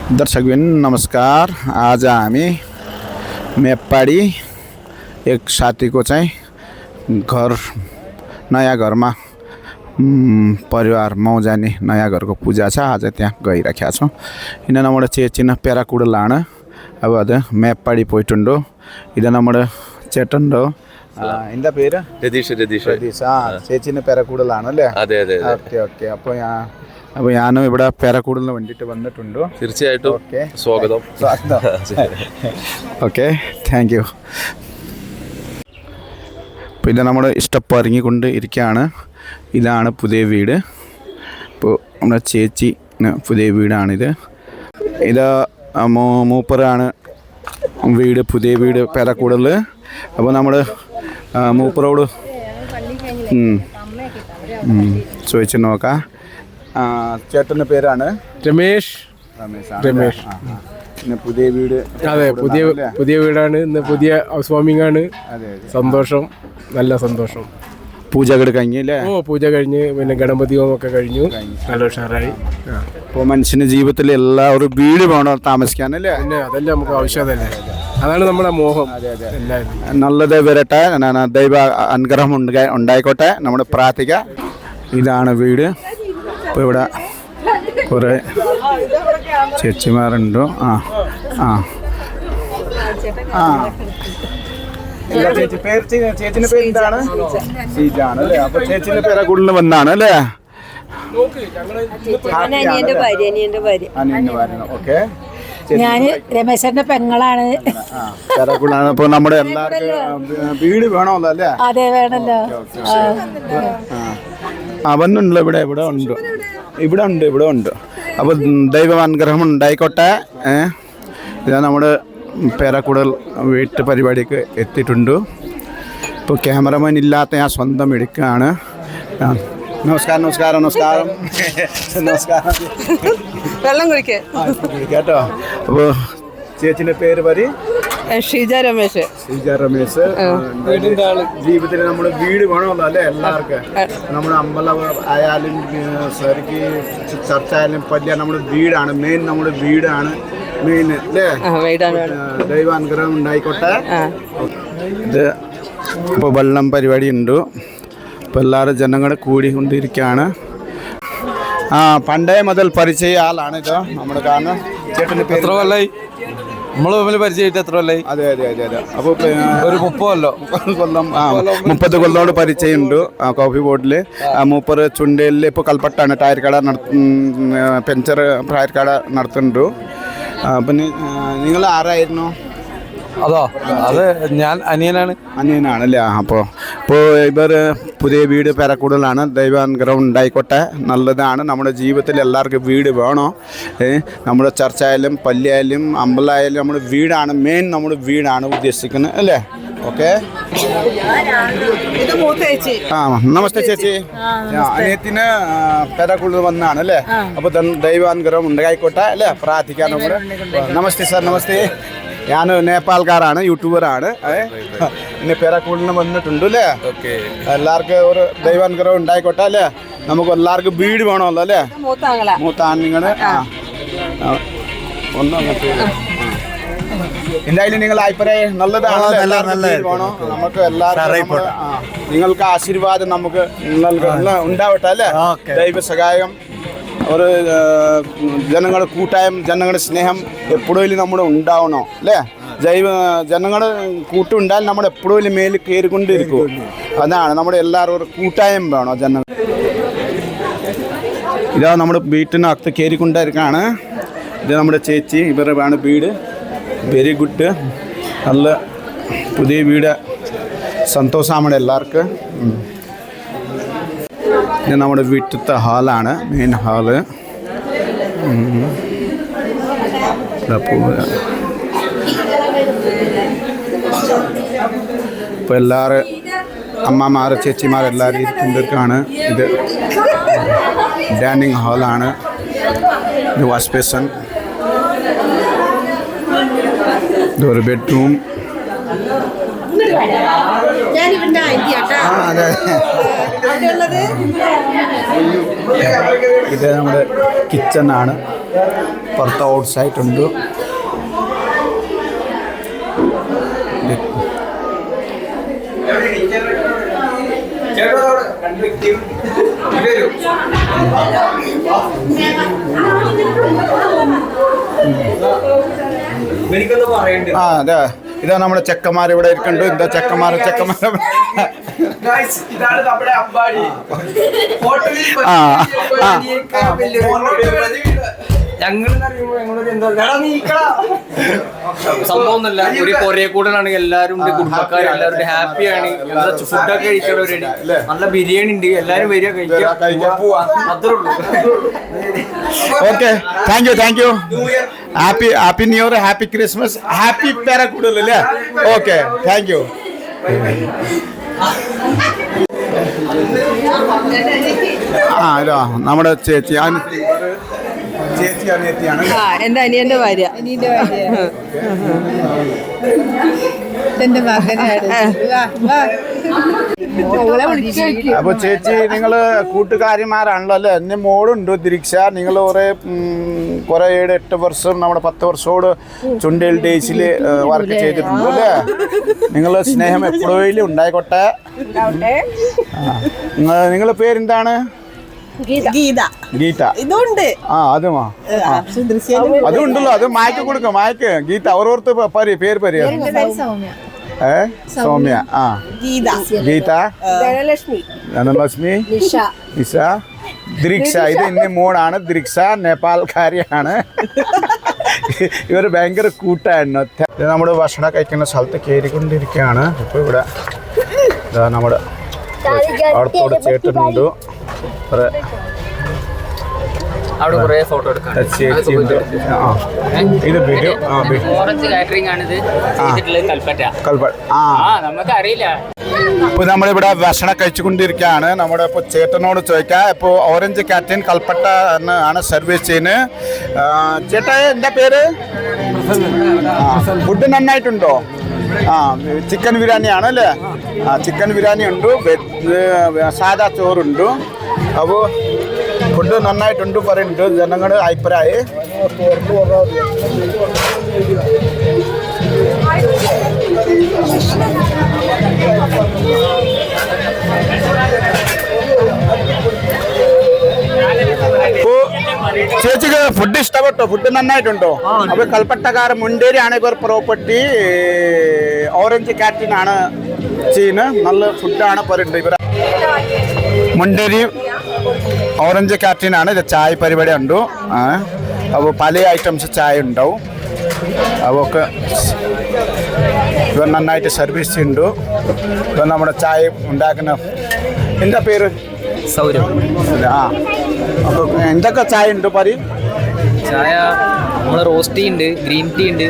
दर्शकबिन नमस्कार। आज हामी मेपपाडी एक साथीको चाहिँ घर नयाँ घरमा परिवार मौजानी नयाँ घरको पूजा छ। आज त्यहाँ गइराखेका छौँ। इन्ना नम्बर चेचिन पेराकुडलाण अब ಅದು ಮೇಪ್ಪಾಡಿ പോയിട്ടുണ്ടോ ಇದು നമ്മുടെ ചേട്ടനുണ്ടോ എന്താ പേര് രതീഷ് ചേച്ചിൻ്റെ പേരക്കൂടലാണല്ലേ? അതെ അതെ ഓക്കെ ഓക്കെ. അപ്പോൾ ഞാനും ഇവിടെ പേരക്കൂടലിന് വേണ്ടിയിട്ട് വന്നിട്ടുണ്ടോ? തീർച്ചയായിട്ടും. ഓക്കെ, സ്വാഗതം. Okay, thank U. അപ്പോൾ ഇത് നമ്മൾ സ്റ്റെപ്പ് ഇറങ്ങിക്കൊണ്ട് ഇരിക്കുകയാണ്. ഇതാണ് പുതിയ വീട്. ഇപ്പോൾ നമ്മുടെ ചേച്ചി പുതിയ വീടാണിത്. ഇത് മൂപ്പറാണ് വീട്, പുതിയ വീട് പേരക്കൂടൽ. അപ്പോൾ നമ്മൾ മൂപ്പറോട് ചോദിച്ചു നോക്കാം. ചേട്ടൻ്റെ പേരാണ് രമേഷ്. പുതിയ വീട്? അതെ, പുതിയ വീടാണ്. ഇന്ന് പുതിയ ഹൗസ് വാമിംഗ് ആണ്. സന്തോഷം, നല്ല സന്തോഷം. പൂജ കഴിഞ്ഞല്ലേ? ഓ, പൂജ കഴിഞ്ഞ് പിന്നെ ഗണപതി ഹോമൊക്കെ കഴിഞ്ഞു. നല്ല ഉഷാറായി. ഇപ്പോൾ മനുഷ്യൻ്റെ ജീവിതത്തിൽ എല്ലാവരും വീട് വേണം താമസിക്കാനല്ലേ? പിന്നെ അതല്ലേ നമുക്ക് ആവശ്യമല്ലേ, അതാണ് നമ്മുടെ മോഹം. നല്ലത് വരട്ടെ, ദൈവ അനുഗ്രഹം ഉണ്ടായിക്കോട്ടെ, നമ്മൾ പ്രാർത്ഥിക്കാം. ഇതാണ് വീട്. ഇപ്പോൾ ഇവിടെ കുറേ ചേച്ചിമാരുണ്ടോ? ചേച്ചിന്റെ പേര് എന്താണ്? ഷീജാണ് അല്ലേ? അപ്പൊ ചേച്ചിന്റെ പേരക്കൂടലിന് വന്നാണ് അല്ലേ? ഓക്കെ. ഞാന് രമേശന്റെ പെങ്ങളാണ്. പേരക്കൂടലാണ്. അപ്പൊ നമ്മുടെ എല്ലാവർക്കും വീട് വേണമല്ലോ അല്ലേ? അതെ, വേണല്ലോ. അവനുണ്ടല്ലോ ഇവിടെ ഉണ്ട്. അപ്പൊ ദൈവ അനുഗ്രഹം ഉണ്ടായിക്കോട്ടെ. ഇതാ നമ്മുടെ പേരക്കൂടൽ വീട്ടു പരിപാടിക്ക് എത്തിയിട്ടുണ്ട്. ഇപ്പോൾ ക്യാമറമാൻ ഇല്ലാത്ത ഞാൻ സ്വന്തം എടുക്കുകയാണ്. നമസ്കാരം. വെള്ളം കുടിക്കേ കേട്ടോ. അപ്പോൾ ചേച്ചിൻ്റെ പേര് പറയും? ഷീജ രമേശ്. ജീവിതത്തിൽ നമ്മുടെ വീട് വേണമല്ലോ അല്ലേ? എല്ലാവർക്കും നമ്മുടെ അമ്പലം ആയാലും ശരിക്ക് ചർച്ച ആയാലും പല്ലിയ നമ്മുടെ വീടാണ് മെയിൻ. നമ്മുടെ വീടാണ് മെയിൻ അല്ലേ? ദൈവാനുഗ്രഹം ഉണ്ടായിക്കോട്ടെ. ഇത് ഇപ്പോൾ വെള്ളം പരിപാടി ഉണ്ട്. ഇപ്പോൾ എല്ലാവരും ജനങ്ങൾ കൂടിക്കൊണ്ടിരിക്കുകയാണ്. പണ്ടേ മുതൽ പരിചയ ആളാണ് ഇത് നമ്മുടെ. കാരണം ചേട്ടൻ്റെ എത്ര കൊല്ലായി നമ്മൾ തമ്മിൽ പരിചയമായിട്ട്? എത്ര കൊല്ലായി? അതെ. അപ്പോൾ ഒരു 30 കൊല്ലം 30 കൊല്ലോട് പരിചയമുണ്ട്. കോഫി ബോർഡിൽ മൂപ്പർ ചുണ്ടയിൽ ഇപ്പോൾ കൽപ്പട്ടാണ് ടയർ കട പെഞ്ചർ ടയർ കട നടത്തുന്നുണ്ട്. പിന്നെ നിങ്ങൾ ആരായിരുന്നു? അത് ഞാൻ അനിയനാണല്ലേ? അപ്പോൾ ഇവർ പുതിയ വീട് പേരക്കൂടലാണ്. ദൈവാനുഗ്രഹം ഉണ്ടായിക്കോട്ടെ. നല്ലതാണ്. നമ്മുടെ ജീവിതത്തിൽ എല്ലാവർക്കും വീട് വേണോ? നമ്മുടെ ചർച്ചായാലും പള്ളിയായാലും അമ്പലമായാലും നമ്മുടെ വീടാണ് മെയിൻ. നമ്മുടെ വീടാണ് ഉദ്ദേശിക്കുന്നത് അല്ലേ? ഓക്കെ. നമസ്തേ ചേച്ചി. അനിയത്തിന് പേരക്കൂടൽ വന്നാണ് അല്ലേ? അപ്പോൾ ദൈവാനുഗ്രഹം ഉണ്ടായിക്കോട്ടെ അല്ലേ? പ്രാർത്ഥിക്കാൻ നമ്മൾ. നമസ്തേ സാർ. നമസ്തേ. ഞാൻ നേപ്പാൾക്കാരാണ്, യൂട്യൂബറാണ്. ഇനി പേരക്കൂടലിന് വന്നിട്ടുണ്ട് അല്ലേ? എല്ലാവർക്കും ഒരു ദൈവാനുഗ്രഹം ഉണ്ടായിക്കോട്ടെ അല്ലേ? നമുക്ക് എല്ലാവർക്കും വീട് വേണമല്ലോ അല്ലേ? മൂത്താണ് നിങ്ങൾ. എന്തായാലും നിങ്ങൾ അഭിപ്രായം നല്ലതാണ്. വേണോ നമുക്ക് എല്ലാവർക്കും നിങ്ങൾക്ക് ആശീർവാദം നമുക്ക് ഉണ്ടാവട്ടെ അല്ലേ? ദൈവ സഹായം, ഒരു ജനങ്ങളുടെ കൂട്ടായ്മ, ജനങ്ങളുടെ സ്നേഹം എപ്പോഴും നമ്മുടെ ഉണ്ടാവണോ അല്ലേ? ജനങ്ങളുടെ കൂട്ടുണ്ടായാൽ നമ്മൾ എപ്പോഴും മേലിൽ കയറിക്കൊണ്ടിരിക്കും. അതാണ് നമ്മുടെ എല്ലാവരും ഒരു കൂട്ടായ്മ വേണോ ജനങ്ങൾ. ഇതാ നമ്മുടെ വീട്ടിനകത്ത് കയറിക്കൊണ്ടിരിക്കുകയാണ്. ഇത് നമ്മുടെ ചേച്ചി, ഇവരുടെ വീട്. Very good. നല്ല പുതിയ വീട്. സന്തോഷമാണ് എല്ലാവർക്കും. ഇത് നമ്മുടെ വീട്ടിലത്തെ ഹാളാണ്, മെയിൻ ഹാള്. ഇപ്പോൾ എല്ലാവരും അമ്മമാർ ചേച്ചിമാരെല്ലാവരും ഇരിക്കുന്നവർക്കാണ്. ഇത് ഡൈനിങ് ഹാളാണ്. ഇത് വാഷ് ബേസിൻ. ഇതൊരു ബെഡ്റൂം. ഇത് നമ്മുടെ കിച്ചണാണ്. പുറത്ത് ഔട്ട് സൈഡ് ഉണ്ട്. അതെ, ഇതാ നമ്മുടെ ചെക്കന്മാർ ഇവിടെ ഇരിക്കുന്നുണ്ട്. എന്താ ചെക്കന്മാർ ഇതാണ് നമ്മുടെ അമ്പാടി. സംഭവമൊന്നുമല്ല, ഒരു കൊറേ കൂടനാണ്. എല്ലാരും കുടുംബക്കാരും എല്ലാവരും ഹാപ്പിയാണ്. ഫുഡൊക്കെ കഴിക്കണവരുണ്ട്. നല്ല ബിരിയാണി ഉണ്ട്. എല്ലാരും വരിക കഴിക്കുക, അത്രേ ഉള്ളൂ. Okay, thank you. Happy new year, happy Christmas, happy പേരക്കൂടൽ അല്ലേ? Okay, thank you. ഇതാ നമ്മുടെ ചേച്ചി അനിയത്തിയാണ്. എന്റെ അനിയന്റെ ഭാര്യ. എന്റെ മകനാണ്. അപ്പൊ ചേച്ചി നിങ്ങള് കൂട്ടുകാരിമാരാണല്ലോ അല്ലേ? എന്റെ മോളുണ്ട് ദിരീക്ഷ. നിങ്ങൾ കുറെ 7-8 വർഷം നമ്മുടെ 10 വർഷത്തോട് ചുണ്ടേൽ ഡേയ്സിൽ വർക്ക് ചെയ്തിട്ടുണ്ട് അല്ലേ? നിങ്ങള് സ്നേഹം എപ്പോഴും ഉണ്ടായിക്കോട്ടെ. നിങ്ങളെ പേരെന്താണ്? ഗീത. ഇതുണ്ട്. അതുണ്ടല്ലോ, അത് മായ്ക്ക് കൊടുക്ക. മായ്ക്ക് ഗീത ഓരോരുത്തർ പേര് പറയാ. സൗമ്യ, ഗീത, ധനലക്ഷ്മി, നിഷ, ദിരീക്ഷ. ഇത് എന്റെ മോളാണ് ദിരീക്ഷ. നേപ്പാൾക്കാരിയാണ്. ഇവര് ഭയങ്കര കൂട്ടായിരുന്നു. നമ്മുടെ ഭക്ഷണം കഴിക്കുന്ന സ്ഥലത്ത് കയറിക്കൊണ്ടിരിക്കുകയാണ്. ഇപ്പൊ ഇവിടെ നമ്മുടെ അടുത്തോട് ചേട്ടനുണ്ട്. അവിടെ കുറേ ഫോട്ടോ എടുക്കാം. ഇത് വീഡിയോ നമുക്ക് അറിയില്ല. ഇപ്പൊ നമ്മളിവിടെ ഭക്ഷണം കഴിച്ചുകൊണ്ടിരിക്കുകയാണ്. നമ്മുടെ ഇപ്പോൾ ചേട്ടനോട് ചോദിക്കാം. ഇപ്പോൾ ഓറഞ്ച് കാറ്ററിംഗ് കൽപ്പറ്റ ആണ് സർവീസ് ചെയ്യുന്നത്. ചേട്ടാ എന്താ പേര്? ഫുഡ് നന്നായിട്ടുണ്ടോ? ചിക്കൻ ബിരിയാണിയാണ് അല്ലേ? ചിക്കൻ ബിരിയാണി ഉണ്ട്, സാധാ ചോറുണ്ട്. അപ്പോൾ ഫുഡ് നന്നായിട്ടുണ്ട് പറയുന്നുണ്ട് ജനങ്ങളുടെ അഭിപ്രായം. ചേച്ചിക്ക് ഫുഡ് ഇഷ്ടപ്പെട്ടോ? ഫുഡ് നന്നായിട്ടുണ്ടോ? അപ്പൊ കൽപ്പറ്റക്കാർ മുണ്ടേരിയാണ് ഇവർ പ്രോപ്പർട്ടി. ഓറഞ്ച് കാറ്ററിംഗ് ആണ് ചെയ്യുന്നത്. നല്ല ഫുഡാണ് പറയുന്നത്. ഇവർ മുണ്ടേരി ഓറഞ്ച് കാറ്ററിംഗ് ആണ്. ഇത് ചായ പരിപാടി ഉണ്ട്. അപ്പോൾ പല ഐറ്റംസ് ചായ ഉണ്ടാവും. അവർക്ക് ഇവർ നന്നായിട്ട് സർവീസ് ചെയ്യുന്നുണ്ട്. ഇവർ നമ്മുടെ ചായ ഉണ്ടാക്കുന്ന എന്താ പേര്? സൗരഭ്. അപ്പോൾ എന്തൊക്കെ ചായ ഉണ്ട് പറയും? ചായ നമ്മൾ റോസ്റ്റ് ടീ ഉണ്ട്, ഗ്രീൻ ടീ ഉണ്ട്,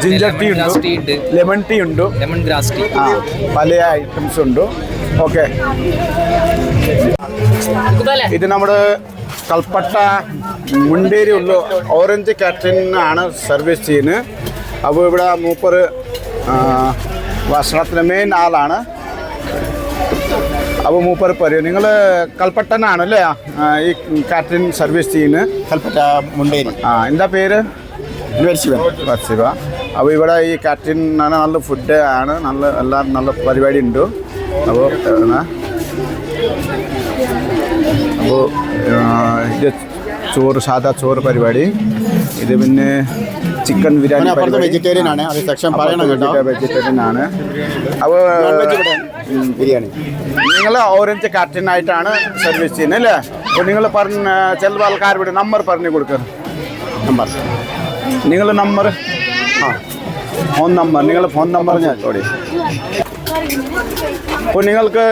ജിഞ്ചർ ടീ ഉണ്ട്, ലെമൺ ടീ ഉണ്ട്, ലെമൺ ഗ്രാസ് ടീ. പല ഐറ്റംസ് ഉണ്ട്. ഓക്കെ, ഇത് നമ്മുടെ കൽപ്പറ്റ മുണ്ടേരി ഉള്ള ഓറഞ്ച് കാറ്ററിംഗ് ആണ് സർവീസ് ചെയ്യുന്നത്. അപ്പോൾ ഇവിടെ മൂപ്പർ ഭക്ഷണത്തിന് മെയിൻ ആളാണ്. അപ്പോൾ മൂപ്പർ പറയും. നിങ്ങൾ കൽപ്പറ്റനാണല്ലേ ഈ കാറ്ററിംഗ് സർവീസ് ചെയ്യുന്നത്? കൽപ്പറ്റ മുണ്ടേരി. എന്താ പേര്? വർഷിവ. അപ്പോൾ ഇവിടെ ഈ കാറ്ററിംഗ് നല്ല ഫുഡ് ആണ്. എല്ലാം നല്ല പരിപാടി ഉണ്ട്. അപ്പോൾ ഇത് ചോറ്, സാധാ ചോറ് പരിപാടി. ഇത് പിന്നെ ചിക്കൻ ബിരിയാണി വെജിറ്റേറിയൻ ആണ്. അത് സെക്ഷൻ പറയണം കേട്ടോ. വെജിറ്റേറിയൻ ആണ്. അപ്പോൾ ബിരിയാണി നിങ്ങൾ ഓറഞ്ച് കാറ്ററിംഗ് ആയിട്ടാണ് സർവീസ് ചെയ്യുന്നത് അല്ലേ? അപ്പോൾ നിങ്ങൾ ചില ആൾക്കാരുടെ നമ്പർ പറഞ്ഞു കൊടുക്കുക. നിങ്ങളുടെ നമ്പർ ഫോൺ നമ്പർ ഞാൻ ചോടി. അപ്പോൾ നിങ്ങൾക്ക്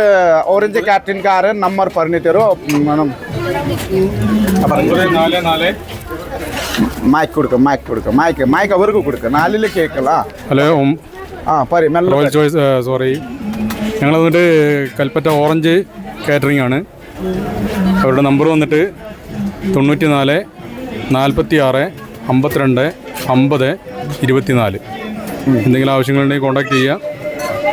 ഓറഞ്ച് കാറ്ററിംഗ്കാരൻ നമ്പർ പറഞ്ഞു തരുമോ? മൈക്ക് കൊടുക്കുക. മൈക്ക് അവർക്ക് കൊടുക്കുക. 4 കേൾക്കല. ഹലോ, പറയും. സോറി, ഞങ്ങൾ വന്നിട്ട് കൽപ്പറ്റ ഓറഞ്ച് കാറ്ററിംഗ് ആണ്. അവരുടെ നമ്പർ വന്നിട്ട് 94 46 52 50 24. എന്തെങ്കിലും ആവശ്യങ്ങളുണ്ടെങ്കിൽ കോൺടാക്ട് ചെയ്യുക.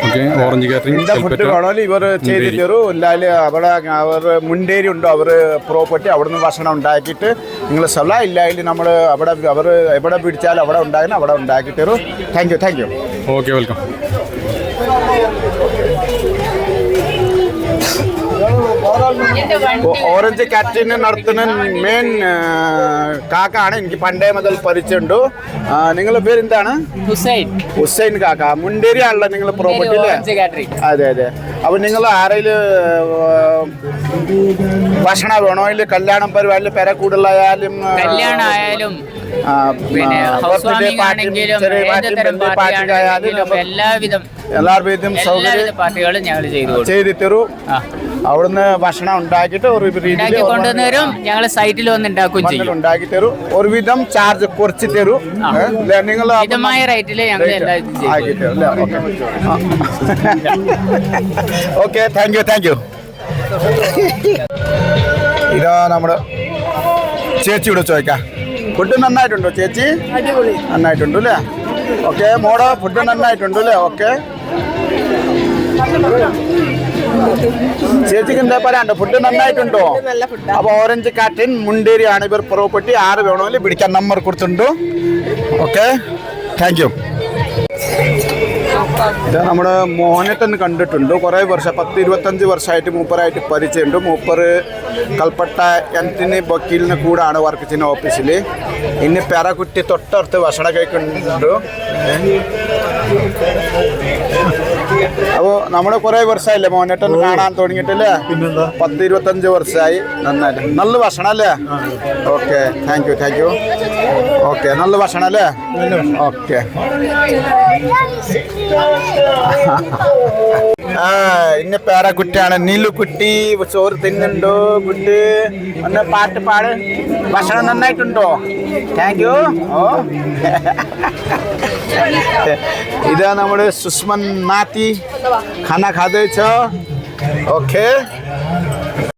ഓക്കെ ഓറഞ്ച് കാറ്ററിംഗ് എന്താ ഫുഡ് വേണമെങ്കിലും ഇവർ ചെയ്ത് തരും. ഇല്ലാല് അവിടെ അവർ മുണ്ടേരി ഉണ്ട്, അവർ പ്രോപ്പർട്ടി അവിടെ നിന്ന് ഭക്ഷണം ഉണ്ടാക്കിയിട്ട് നിങ്ങൾ സ്ഥലം ഇല്ലായിൽ നമ്മൾ അവിടെ അവർ എവിടെ പിടിച്ചാലും അവിടെ ഉണ്ടാക്കണം, അവിടെ ഉണ്ടാക്കി തരും. Thank you, thank you. Okay, welcome. Orange catering നടത്തുന്ന മെയിൻ കാക്കാണ്. എനിക്ക് പണ്ടേ മുതൽ പരിചയമുണ്ട്. നിങ്ങളുടെ പേര് എന്താണ്? ഹുസൈൻ കാക്ക. മുണ്ടേരി ആണല്ലോ നിങ്ങൾ പ്രോപ്പർട്ടി അല്ലേ? അതെ അതെ. അപ്പൊ നിങ്ങൾ ആരെങ്കിലും ഭക്ഷണം വേണോ, ഇല്ല കല്യാണം പരിപാടി പെര കൂടുതലായാലും കല്യാണമായാലും എല്ലാവിധം പാർട്ടികളും ഞങ്ങൾ ചെയ്തു തരും. അവിടുന്ന് ഭക്ഷണം ഉണ്ടാക്കിയിട്ട് ഒരു രീതിയിൽ കൊണ്ടുവന്നവരും ഞങ്ങൾ സൈറ്റിൽ വന്ന് ഉണ്ടാക്കി തരും. ഒരുവിധം ചാർജ് കുറച്ച് തരും. നിങ്ങൾ മിതമായ റേറ്റിൽ ഞങ്ങൾ ആക്കി തരും. Okay, thank U, thank you. ഇതാ നമ്മുടെ ചേച്ചിയോട് ചോദിക്കാം. ഫുഡ് നന്നായിട്ടുണ്ടോ ചേച്ചി? നന്നായിട്ടുണ്ട് അല്ലേ? ഓക്കെ മോളെ ഫുഡ് നന്നായിട്ടുണ്ട് അല്ലേ? ഓക്കെ, ചേച്ചിക്ക് എന്താ പറയാണ്ടോ? ഫുഡ് നന്നായിട്ടുണ്ടോ? അപ്പൊ ഓറഞ്ച് കാറ്ററിംഗ് മുണ്ടേരി ആണ് ഇവർ പ്രോപ്പർട്ടി. ആര് വേണമെങ്കിലും പിടിക്കാൻ നമ്പർ കൊടുത്തിട്ടുണ്ട്. Okay, thank U. ഇത് നമ്മുടെ മോഹനേട്ടൻ കണ്ടിട്ടുണ്ട്. കുറേ വർഷം 10-25 വർഷമായിട്ട് മൂപ്പറായിട്ട് പരിചയമുണ്ട്. മൂപ്പറ് കൽപ്പട്ട ആന്റണി വക്കീലിന് കൂടാണ് വർക്ക് ചെയ്യുന്ന ഓഫീസിൽ. ഇനി പേരക്കുട്ടി തൊട്ടടുത്ത് ഭക്ഷണം കഴിക്കുന്നുണ്ട്. അപ്പോൾ നമ്മൾ കുറേ വർഷമായില്ലേ മോഹനേട്ടൻ കാണാൻ തുടങ്ങിയിട്ടില്ലേ? 10-25 വർഷമായി. നന്നായിട്ട് നല്ല ഭക്ഷണം അല്ലേ? Okay, thank U, thank you. Okay, നല്ല ഭക്ഷണം അല്ലേ? ഓക്കെ. ഇന്ന പേരക്കുട്ടിയാണ് നീലുക്കുട്ടി. ചോറ് തിന്നുണ്ടോ കുട്ടി? ഒന്ന് പാട്ട് പാട്. ഭക്ഷണം നന്നായിട്ടുണ്ടോ? Thank you. ഓ ഇതാ നമ്മുടെ സുസ്മൻ നാത്തി. खाना खाते छ? ओके.